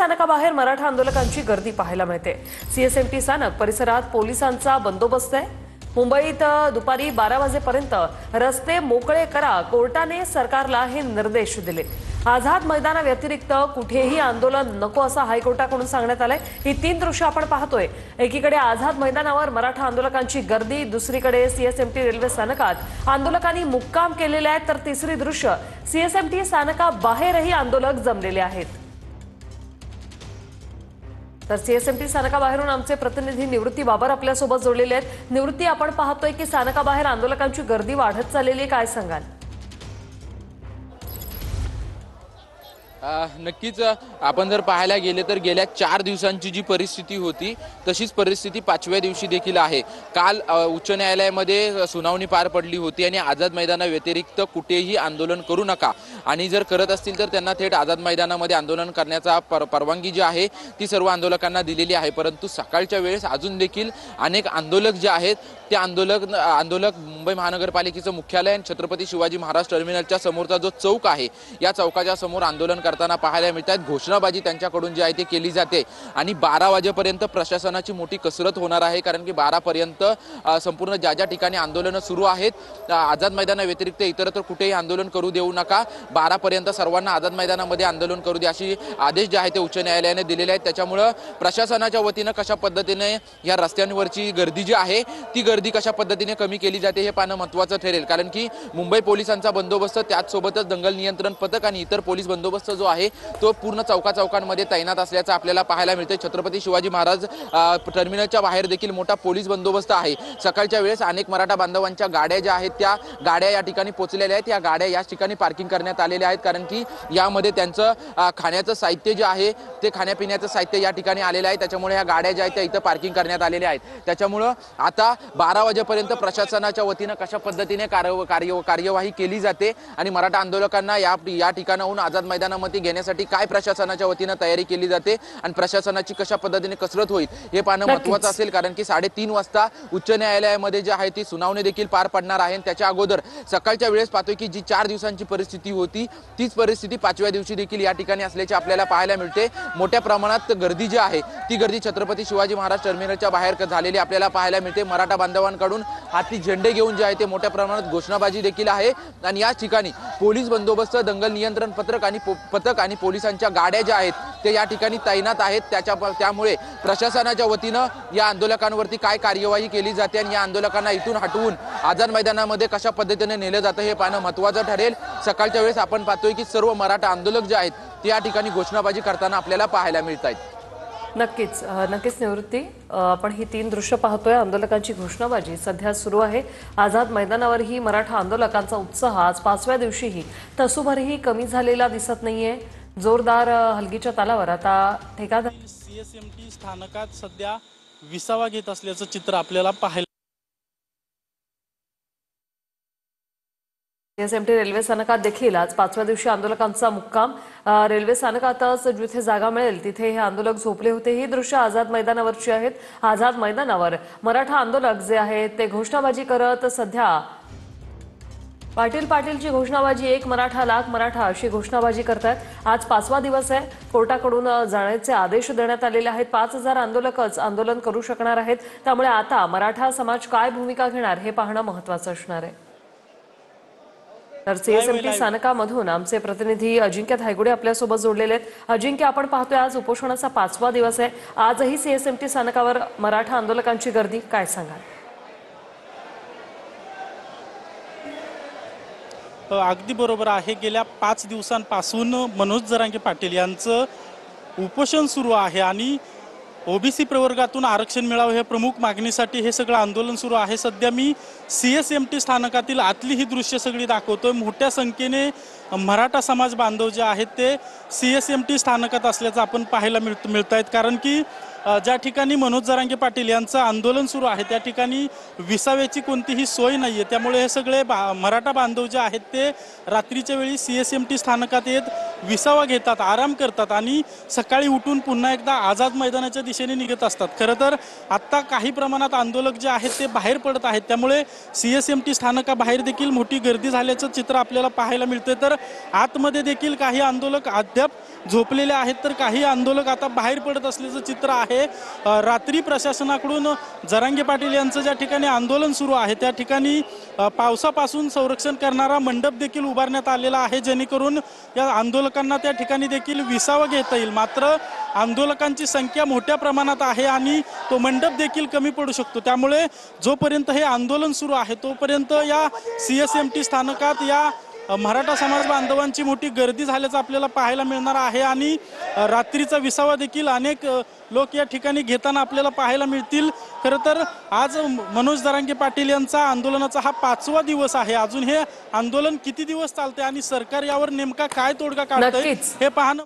स्थानकाबाहेर मराठा आंदोलकांची गर्दी पाहायला मिळते। सीएसएमटी स्थानक परिसरात पोलिसांचा बंदोबस्त आहे। मुंबईत दुपारी 12 वाजेपर्यंत रस्ते मोकळे करा, कोर्टाने सरकारला हे निर्देश दिले। आझाद मैदानाव्यतिरिक्त कुठेही आंदोलन नको असं हायकोर्टाकडून सांगण्यात आलंय। ही तीन दृश्य आपण पाहतोय। एकीकडे आझाद मैदानावर मराठा आंदोलकांची गर्दी, दुसरीकडे सीएसएमटी रेल्वे स्थानकात आंदोलकांनी मुक्काम केलेले आहेत, तर तिसरी दृश्य सीएसएमटी स्थानकाबाहेरही आंदोलक जमलेले आहेत। तर सीएसएमटी स्थानकाबाहेरून आमचे प्रतिनिधी निवृत्ती बाबर आपल्यासोबत जोडलेले आहेत। निवृत्ती, आपण पाहतोय की स्थानकाबाहेर आंदोलकांची गर्दी वाढत चाललेली आहे, काय सांगाल? नक्कीच आपण जर पाहायला गेले तर गेल्या 4 दिवसांची जी परिस्थिती होती तशीच परिस्थिती 5व्या दिवशी देखील आहे। काल उच्च न्यायालयामध्ये सुनावणी पार पडली होती आणि आझाद मैदानाव्यतिरिक्त कुठेही आंदोलन करू नका आणि जर करत असतील तर त्यांना थेट आझाद मैदानामध्ये आंदोलन करण्याचा परवानगी जी आहे ती सर्व आंदोलकांना दिलेली आहे। परंतु सकाळच्या वेळेस अजून देखील अनेक आंदोलक जे आहेत ते आंदोलक मुंबई महानगरपालिकेचं मुख्यालय आणि छत्रपती शिवाजी महाराज टर्मिनलच्या समोरचा जो चौक आहे या चौकाच्या समोर आंदोलन करताना पाहायला मिळतात। घोषणाबाजी त्यांच्याकडून जी आहे ती केली जाते आणि 12 वाजेपर्यंत प्रशासनाची मोठी कसरत होणार आहे, कारण की 12 पर्यंत संपूर्ण ज्या ज्या ठिकाणी आंदोलन सुरू आहेत आझाद मैदानाव्यतिरिक्त इतरत्र कुठेही आंदोलन करू देऊ नका, 12 पर्यंत सर्वांना आझाद मैदानामध्ये आंदोलन करू दे अशी आदेश जे आहे ते उच्च न्यायालयाने दिलेले आहेत। त्याच्यामुळे प्रशासनाच्या वतीने कशा पद्धतीने या रस्त्यांवरची गर्दी जी आहे ती गर्दी कशा पद्धतीने कमी केली जाते हे पाहणं महत्त्वाचं ठरेल, कारण की मुंबई पोलिसांचा बंदोबस्त त्याचसोबतच दंगल नियंत्रण पथक आणि इतर पोलीस बंदोबस्त जो आहे तो पूर्ण चौकांमध्ये तैनात असल्याचं आपल्याला पाहायला मिळते। छत्रपती शिवाजी महाराज टर्मिनलच्या बाहेर देखील मोठा पोलीस बंदोबस्त आहे। सकाळच्या वेळेस अनेक मराठा बांधवांच्या गाड्या ज्या आहेत त्या गाड्या या ठिकाणी पोहोचलेल्या आहेत, या गाड्या याच ठिकाणी पार्किंग करण्यात आलेल्या आहेत, कारण की यामध्ये त्यांचं खाण्याचं साहित्य जे आहे ते खाण्यापिण्याचं साहित्य या ठिकाणी आलेलं आहे। त्याच्यामुळे या गाड्या ज्या आहेत त्या इथं पार्किंग करण्यात आलेल्या आहेत। त्याच्यामुळं आता 12 वाजेपर्यंत प्रशासनाच्या वतीनं कशा पद्धतीने कार्यवाही केली जाते आणि मराठा आंदोलकांना या ठिकाणाहून आझाद मैदानामध्ये घेण्यासाठी काय प्रशासनाच्या वतीनं तयारी केली जाते आणि प्रशासनाची कशा पद्धतीने कसरत होईल हे पाहणं महत्त्वाचं असेल, कारण की 3:30 वाजता उच्च न्यायालयामध्ये जे आहे ती सुनावणी देखील पार पडणार आहे। त्याच्या अगोदर सकाळच्या वेळेस पाहतोय की जी 4 दिवसांची परिस्थिती होती तीच परिस्थिती 5व्या दिवशी देखील या ठिकाणी असल्याचे आपल्याला पाहायला मिळते। मोठ्या प्रमाणात गर्दी जी आहे ती गर्दी छत्रपती शिवाजी महाराज टर्मिनलच्या बाहेर झालेली आपल्याला पाहायला मिळते। मराठा बांधवांकडून हाती झेंडे घेऊन जे आहे ते मोठ्या प्रमाणात घोषणाबाजी देखील आहे आणि याच ठिकाणी पोलीस बंदोबस्त, दंगल नियंत्रण पथक आणि पोलिसांच्या गाड्या ज्या आहेत ते या ठिकाणी तैनात आहेत। त्यामुळे प्रशासनाच्या वतीनं या आंदोलकांवरती काय कार्यवाही केली जाते आणि या आंदोलकांना इथून हटवून आझाद मैदानामध्ये कशा पद्धतीने नेलं जातं हे पाहणं महत्त्वाचं ठरेल। सकाळच्या वेळेस आपण पाहतोय की सर्व मराठा आंदोलक जे आहेत ते या ठिकाणी घोषणाबाजी करताना आपल्याला पाहायला मिळत आहेत। नक्कीच निवृत्ती, आपण ही तीन दृश्य पाहतोय। आंदोलकांची घोषणाबाजी सध्या सुरू आहे। आझाद मैदानावरही मराठा आंदोलकांचा उत्साह आज 5व्या दिवशीही तसूभरही कमी झालेला दिसत नाहीये। जोरदार हलगीच्या तालावर आता ठेकादार सीएसएमटी स्थानकात सध्या विसावा घेत असल्याचं चित्र आपल्याला पाहायला सीएसएमटी रेल्वे स्थानकात देखील आज 5व्या दिवशी आंदोलकांचा मुक्काम। रेल्वे स्थानकातच जिथे जागा मिळेल तिथे हे आंदोलक झोपले होते। ही दृश्य आझाद मैदानावरची आहेत। आझाद मैदानावर मराठा आंदोलक जे आहेत ते घोषणाबाजी करत सध्या पाटीलची घोषणाबाजी, एक मराठा लाख मराठा अशी घोषणाबाजी करतात। आज 5वा दिवस आहे। कोर्टाकडून जाण्याचे आदेश देण्यात आलेले आहेत। 5000 आंदोलकच आंदोलन करू शकणार आहेत। त्यामुळे आता मराठा समाज काय भूमिका घेणार हे पाहणं महत्त्वाचं असणार आहे। तर सीएसएमटी स्थानकामधून आमचे प्रतिनिधी अजिंक्य धायगुडे आपल्यासोबत जोडलेले आहेत। अजिंक्य, आपण पाहतोय आज उपोषणाचा 5वा दिवस आहे। आजही सीएसएमटी स्थानकावर मराठा आंदोलकांची गर्दी, काय सांगाल? अगदी बरोबर आहे। गेल्या 5 दिवसांपासून मनोज जरांगे पाटील यांचं उपोषण सुरू आहे आणि ओबीसी प्रवर्गातून आरक्षण मिळावं या प्रमुख मागणीसाठी हे सगळं आंदोलन सुरू आहे। सध्या मी सीएसएमटी स्थानकातील आतली ही दृश्य सगळी दाखवतोय। मोठ्या संख्येने मराठा समाज बांधव जे आहेत ते सीएसएमटी स्थानकात असल्याचं आपण पाहायला मिळत आहेत, कारण की ज्या ठिकाणी मनोज जरांगे पाटील यांचं आंदोलन सुरू आहे त्या ठिकाणी विसाव्याची कोणतीही सोय नाहीये। त्यामुळे हे सगळे मराठा बांधव जे आहेत ते रात्रीच्या वेळी सीएसएमटी स्थानकात येत विसावा घेतात, आराम करतात आणि सकाळी उठून पुन्हा एकदा आझाद मैदानाच्या दिशेने निघत असतात। खरं तर आता काही प्रमाणात आंदोलक जे आहेत ते बाहेर पडत आहेत, त्यामुळे सीएसएमटी स्थानकाबाहेर देखील मोठी गर्दी झाल्याचं चित्र आपल्याला पाहायला मिळते। तर आतमध्ये देखील काही आंदोलक अद्याप झोपलेले आहेत, तर काही आंदोलक आता बाहेर पडत असल्याचं चित्र आहे। रात्री प्रशासनाकडून जरांगे पाटील यांचं ज्या ठिकाणी आंदोलन सुरू आहे त्या ठिकाणी पावसापासून संरक्षण करणारा मंडप देखील उभारण्यात आलेला आहे, जेणेकरून या आंदोलकांना त्या ठिकाणी देखील विसावा घेता येईल। मात्र आंदोलकांची संख्या मोठ्या प्रमाणात आहे आणि तो मंडप देखील कमी पडू शकतो, त्यामुळे जोपर्यंत हे आंदोलन सुरू आहे तोपर्यंत या CSMT स्थानकात या मराठा समाज बांधवांची मोठी गर्दी झाल्याचं आपल्याला पाहायला मिळणार आहे आणि रात्रीचा विसावा देखील अनेक लोक या ठिकाणी घेताना आपल्याला पाहायला मिळतील। खरं तर आज मनोज जरांगे पाटील यांचा आंदोलनाचा हा 5वा दिवस आहे। अजून हे आंदोलन किती दिवस चालते आणि सरकार यावर नेमका काय तोडगा काढतंय नक्कीच. हे पाहणं